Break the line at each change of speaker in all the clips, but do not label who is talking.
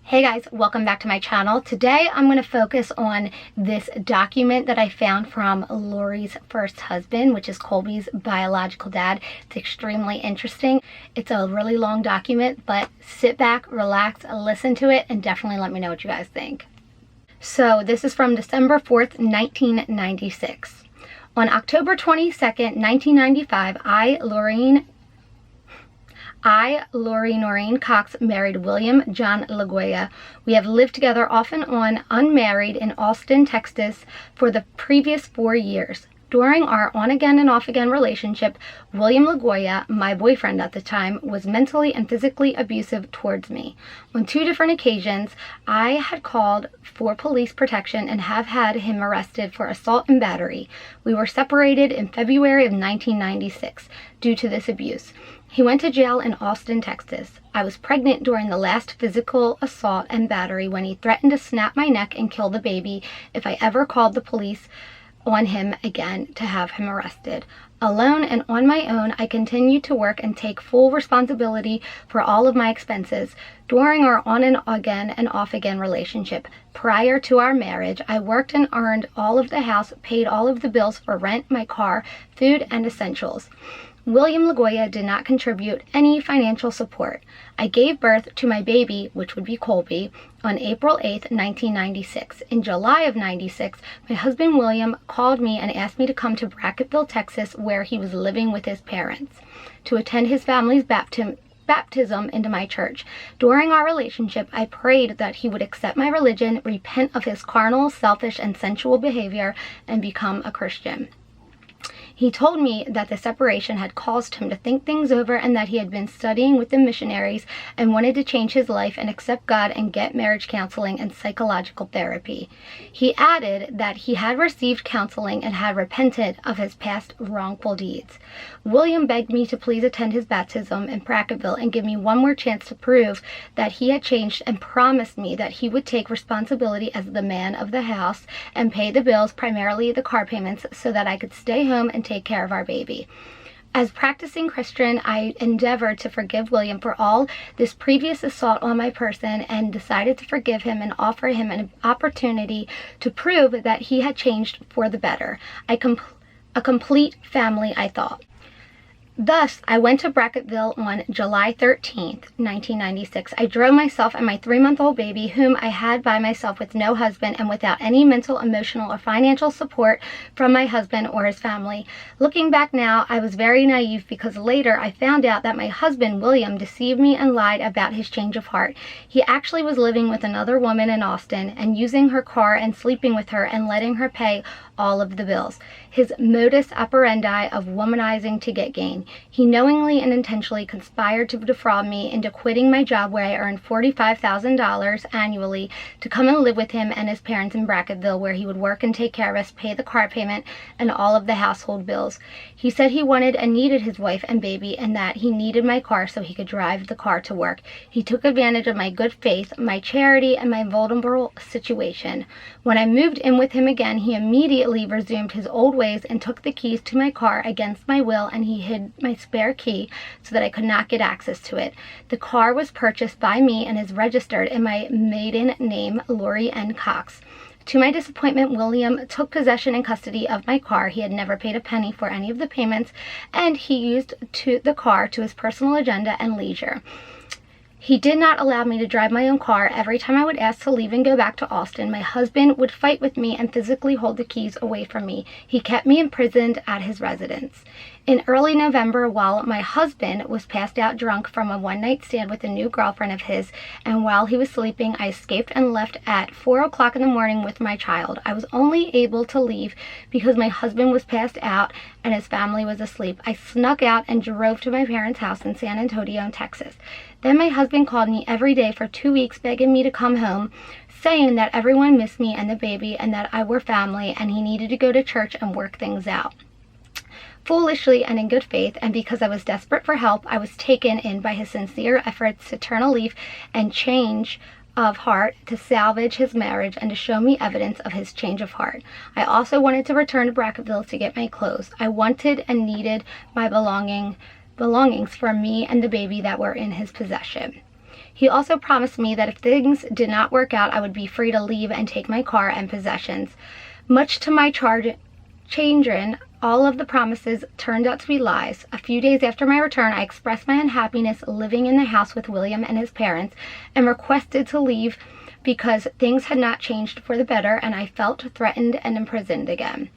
Hey guys, welcome back to my channel. Today I'm going to focus on this document that I found from Lori's first husband, which is Colby's biological dad. It's extremely interesting. It's a really long document, but sit back, relax, listen to it, and definitely let me know what you guys think. So this is from December 4th, 1996. On October 22nd, 1995, Lori Noreen Cox, married William John LaGuerre. We have lived together off and on, unmarried, in Austin, Texas for the previous 4 years. During our on-again and off-again relationship, William LaGuerre, my boyfriend at the time, was mentally and physically abusive towards me. On 2 different occasions, I had called for police protection and have had him arrested for assault and battery. We were separated in February of 1996 due to this abuse. He went to jail in Austin, Texas. I was pregnant during the last physical assault and battery when he threatened to snap my neck and kill the baby if I ever called the police on him again to have him arrested. Alone and on my own, I continued to work and take full responsibility for all of my expenses. During our on and again and off again relationship, prior to our marriage, I worked and earned all of the house, paid all of the bills for rent, my car, food, and essentials. William LaGuerre did not contribute any financial support. I gave birth to my baby, which would be Colby, on April 8th, 1996. In July of 96, my husband William called me and asked me to come to Brackettville, Texas, where he was living with his parents, to attend his family's baptism into my church. During our relationship, I prayed that he would accept my religion, repent of his carnal, selfish, and sensual behavior, and become a Christian. He told me that the separation had caused him to think things over and that he had been studying with the missionaries and wanted to change his life and accept God and get marriage counseling and psychological therapy. He added that he had received counseling and had repented of his past wrongful deeds. William begged me to please attend his baptism in Brackettville and give me one more chance to prove that he had changed, and promised me that he would take responsibility as the man of the house and pay the bills, primarily the car payments, so that I could stay home and take care of our baby. As practicing Christian, I endeavored to forgive William for all this previous assault on my person and decided to forgive him and offer him an opportunity to prove that he had changed for the better. A complete family, I thought. Thus, I went to Brackettville on July 13th, 1996. I drove myself and my 3-month-old baby, whom I had by myself with no husband and without any mental, emotional, or financial support from my husband or his family. Looking back now, I was very naive because later I found out that my husband, William, deceived me and lied about his change of heart. He actually was living with another woman in Austin and using her car and sleeping with her and letting her pay all of the bills. His modus operandi of womanizing to get gain. He knowingly and intentionally conspired to defraud me into quitting my job where I earned $45,000 annually to come and live with him and his parents in Brackettville, where he would work and take care of us, pay the car payment, and all of the household bills. He said he wanted and needed his wife and baby and that he needed my car so he could drive the car to work. He took advantage of my good faith, my charity, and my vulnerable situation. When I moved in with him again, he immediately resumed his old ways and took the keys to my car against my will, and he hid my spare key so that I could not get access to it. The car was purchased by me and is registered in my maiden name, Lori N. Cox. To my disappointment, William took possession and custody of my car. He had never paid a penny for any of the payments, and he used the car to his personal agenda and leisure. He did not allow me to drive my own car. Every time I would ask to leave and go back to Austin, my husband would fight with me and physically hold the keys away from me. He kept me imprisoned at his residence. In early November, while my husband was passed out drunk from a one-night stand with a new girlfriend of his, and while he was sleeping, I escaped and left at 4 o'clock in the morning with my child. I was only able to leave because my husband was passed out and his family was asleep. I snuck out and drove to my parents' house in San Antonio, Texas. Then my husband called me every day for 2 weeks begging me to come home, saying that everyone missed me and the baby and that I were family and he needed to go to church and work things out. Foolishly and in good faith, and because I was desperate for help, I was taken in by his sincere efforts to turn a leaf and change of heart, to salvage his marriage and to show me evidence of his change of heart. I also wanted to return to Brackettville to get my clothes. I wanted and needed my belongings for me and the baby that were in his possession. He also promised me that if things did not work out, I would be free to leave and take my car and possessions. Much to my chagrin, all of the promises turned out to be lies. A few days after my return, I expressed my unhappiness living in the house with William and his parents and requested to leave because things had not changed for the better and I felt threatened and imprisoned again.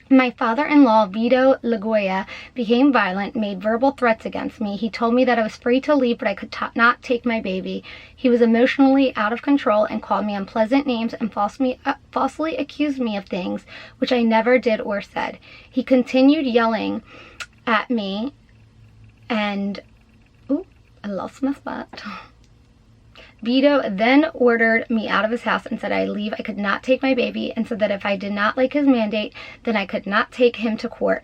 My father-in-law, Vito Lagoya, became violent, made verbal threats against me. He told me that I was free to leave, but I could not take my baby. He was emotionally out of control and called me unpleasant names and falsely accused me of things which I never did or said. He continued yelling at me and... Ooh, I lost my spot. Vito then ordered me out of his house and said I leave. I could not take my baby and said that if I did not like his mandate, then I could not take him to court.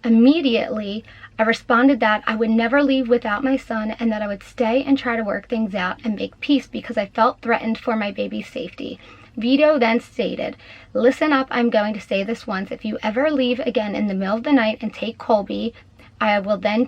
Immediately, I responded that I would never leave without my son and that I would stay and try to work things out and make peace because I felt threatened for my baby's safety. Vito then stated, "Listen up, I'm going to say this once. If you ever leave again in the middle of the night and take Colby, I will then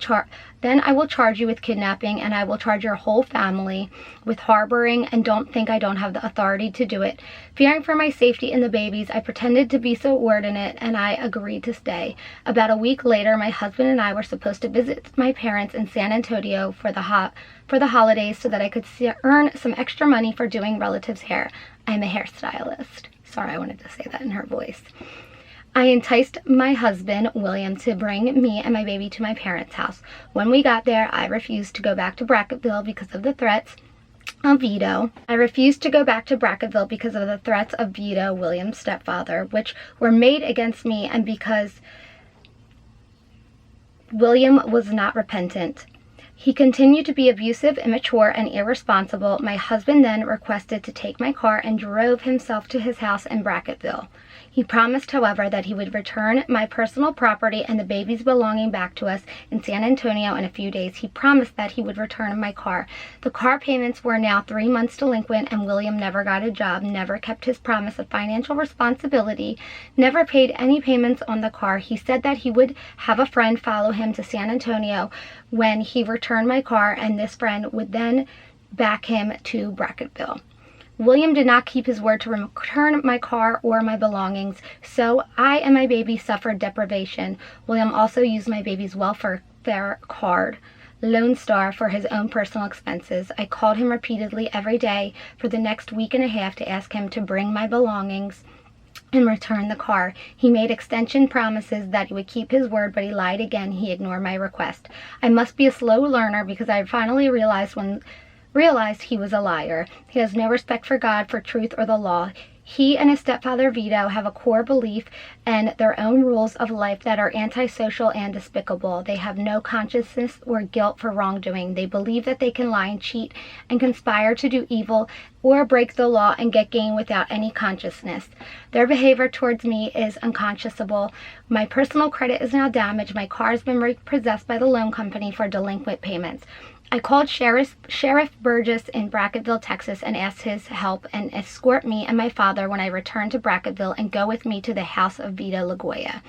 I will charge you with kidnapping and I will charge your whole family with harboring and don't think I don't have the authority to do it." Fearing for my safety and the babies, I pretended to be subordinate and I agreed to stay. About a week later, my husband and I were supposed to visit my parents in San Antonio for the holidays so that I could earn some extra money for doing relatives' hair. I'm a hairstylist. Sorry, I wanted to say that in her voice. I enticed my husband, William, to bring me and my baby to my parents' house. When we got there, I refused to go back to Brackettville because of the threats of Vito. William's stepfather, which were made against me and because William was not repentant. He continued to be abusive, immature, and irresponsible. My husband then requested to take my car and drove himself to his house in Brackettville. He promised, however, that he would return my personal property and the baby's belonging back to us in San Antonio in a few days. He promised that he would return my car. The car payments were now 3 months delinquent, and William never got a job, never kept his promise of financial responsibility, never paid any payments on the car. He said that he would have a friend follow him to San Antonio when he returned my car, and this friend would then back him to Brackettville. William did not keep his word to return my car or my belongings, so I and my baby suffered deprivation. William also used my baby's welfare card, Lone Star, for his own personal expenses. I called him repeatedly every day for the next week and a half to ask him to bring my belongings and return the car. He made extension promises that he would keep his word, but he lied again. He ignored my request. I must be a slow learner because I finally realized he was a liar. He has no respect for God, for truth, or the law. He and his stepfather Vito have a core belief and their own rules of life that are antisocial and despicable. They have no consciousness or guilt for wrongdoing. They believe that they can lie and cheat and conspire to do evil or break the law and get gain without any consciousness. Their behavior towards me is unconscionable. My personal credit is now damaged. My car has been repossessed by the loan company for delinquent payments. I called Sheriff Burgess in Brackettville, Texas, and asked his help and escort me and my father when I returned to Brackettville and go with me to the house of Vito Lagoya.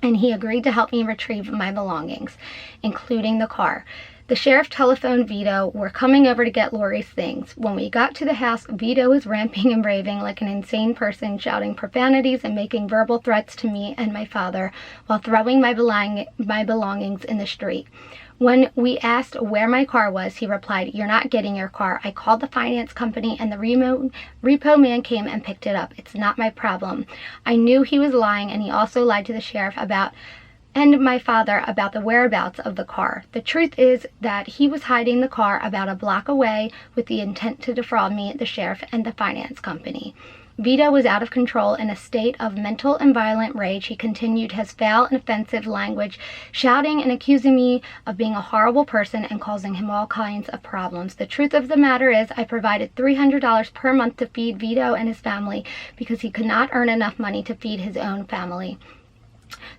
And he agreed to help me retrieve my belongings, including the car. The sheriff telephoned Vito. We're coming over to get Lori's things. When we got to the house, Vito was ramping and raving like an insane person, shouting profanities and making verbal threats to me and my father while throwing my belongings in the street. When we asked where my car was, he replied, "You're not getting your car. I called the finance company and the repo man came and picked it up. It's not my problem." I knew he was lying, and he also lied to the sheriff and my father about the whereabouts of the car. The truth is that he was hiding the car about a block away with the intent to defraud me, the sheriff, and the finance company. Vito was out of control in a state of mental and violent rage. He continued his foul and offensive language, shouting and accusing me of being a horrible person and causing him all kinds of problems. The truth of the matter is I provided $300 per month to feed Vito and his family because he could not earn enough money to feed his own family.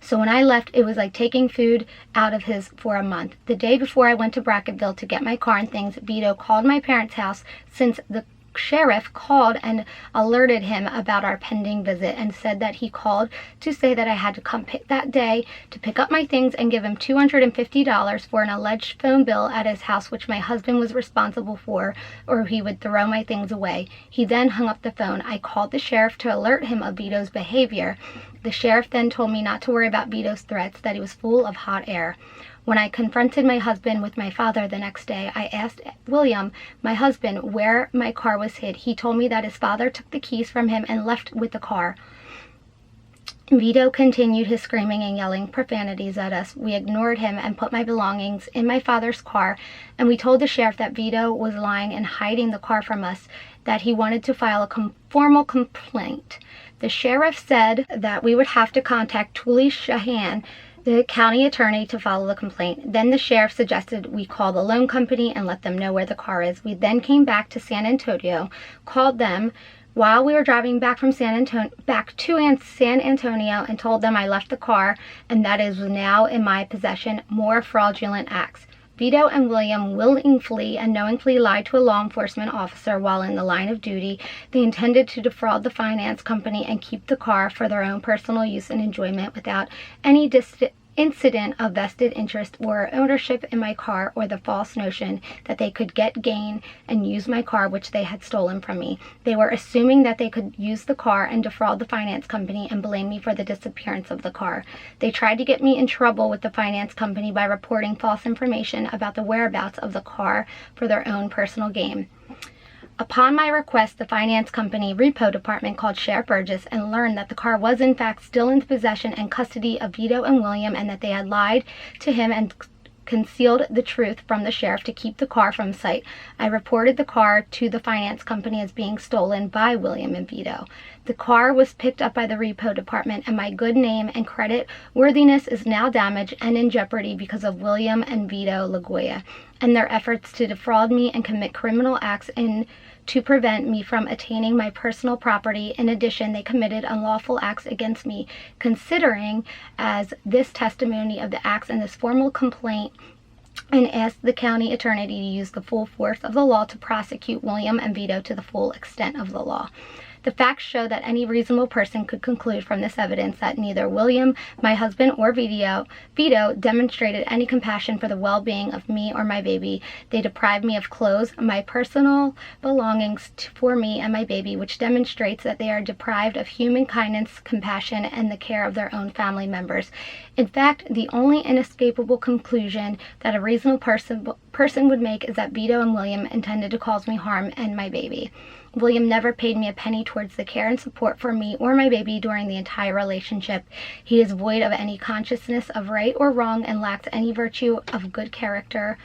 So when I left, it was like taking food out of his for a month. The day before I went to Brackettville to get my car and things, Vito called my parents' house since the sheriff called and alerted him about our pending visit and said that he called to say that I had to come that day to pick up my things and give him $250 for an alleged phone bill at his house, which my husband was responsible for, or he would throw my things away. He then hung up the phone. I called the sheriff to alert him of Vito's behavior. The sheriff then told me not to worry about Vito's threats, that he was full of hot air. When I confronted my husband with my father the next day, I asked William, my husband, where my car was hid. He told me that his father took the keys from him and left with the car. Vito continued his screaming and yelling profanities at us. We ignored him and put my belongings in my father's car, and we told the sheriff that Vito was lying and hiding the car from us, that he wanted to file a formal complaint. The sheriff said that we would have to contact Tuli Shahan, the county attorney, to follow the complaint. Then the sheriff suggested we call the loan company and let them know where the car is. We then came back to San Antonio, called them while we were driving back from San Antonio and told them I left the car and that it was now in my possession. More fraudulent acts. Vito and William willingly and knowingly lied to a law enforcement officer while in the line of duty. They intended to defraud the finance company and keep the car for their own personal use and enjoyment without any incident of vested interest or ownership in my car, or the false notion that they could get gain and use my car, which they had stolen from me. They were assuming that they could use the car and defraud the finance company and blame me for the disappearance of the car. They tried to get me in trouble with the finance company by reporting false information about the whereabouts of the car for their own personal gain. Upon my request, the finance company repo department called Sheriff Burgess and learned that the car was in fact still in the possession and custody of Vito and William, and that they had lied to him and concealed the truth from the sheriff to keep the car from sight. I reported the car to the finance company as being stolen by William and Vito. The car was picked up by the repo department, and my good name and credit worthiness is now damaged and in jeopardy because of William and Vito Lagoya and their efforts to defraud me and commit criminal acts to prevent me from attaining my personal property. In addition, they committed unlawful acts against me, considering as this testimony of the acts in this formal complaint, and asked the county attorney to use the full force of the law to prosecute William and Vito to the full extent of the law. The facts show that any reasonable person could conclude from this evidence that neither William, my husband, or Vito demonstrated any compassion for the well-being of me or my baby. They deprived me of clothes, my personal belongings for me and my baby, which demonstrates that they are deprived of human kindness, compassion, and the care of their own family members. In fact, the only inescapable conclusion that a reasonable person would make is that Vito and William intended to cause me harm and my baby. William never paid me a penny towards the care and support for me or my baby during the entire relationship. He is void of any consciousness of right or wrong and lacks any virtue of good character.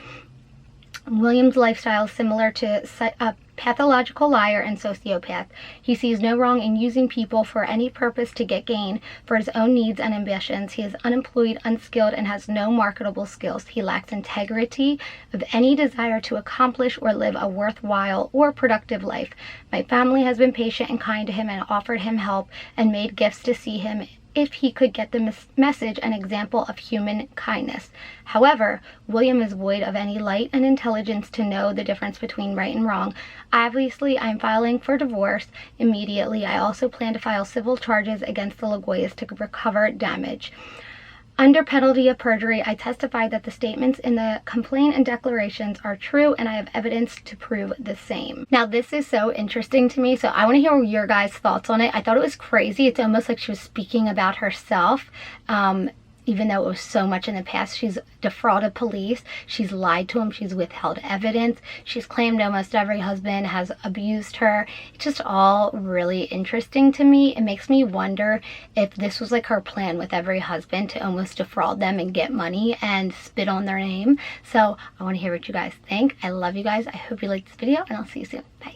William's lifestyle is similar to a pathological liar and sociopath. He sees no wrong in using people for any purpose to get gain for his own needs and ambitions. He is unemployed, unskilled, and has no marketable skills. He lacks integrity of any desire to accomplish or live a worthwhile or productive life. My family has been patient and kind to him and offered him help and made gifts to see him if he could get the message and example of human kindness. However, William is void of any light and intelligence to know the difference between right and wrong. Obviously, I'm filing for divorce immediately. I also plan to file civil charges against the Lagoyas to recover damage. Under penalty of perjury, I testified that the statements in the complaint and declarations are true, and I have evidence to prove the same. Now, this is so interesting to me, so I want to hear your guys' thoughts on it. I thought it was crazy. It's almost like she was speaking about herself. Even though it was so much in the past. She's defrauded police, she's lied to them, she's withheld evidence, she's claimed almost every husband has abused her. It's just all really interesting to me. It makes me wonder if this was like her plan with every husband, to almost defraud them and get money and spit on their name. So I want to hear what you guys think. I love you guys. I hope you liked this video, and I'll see you soon. Bye.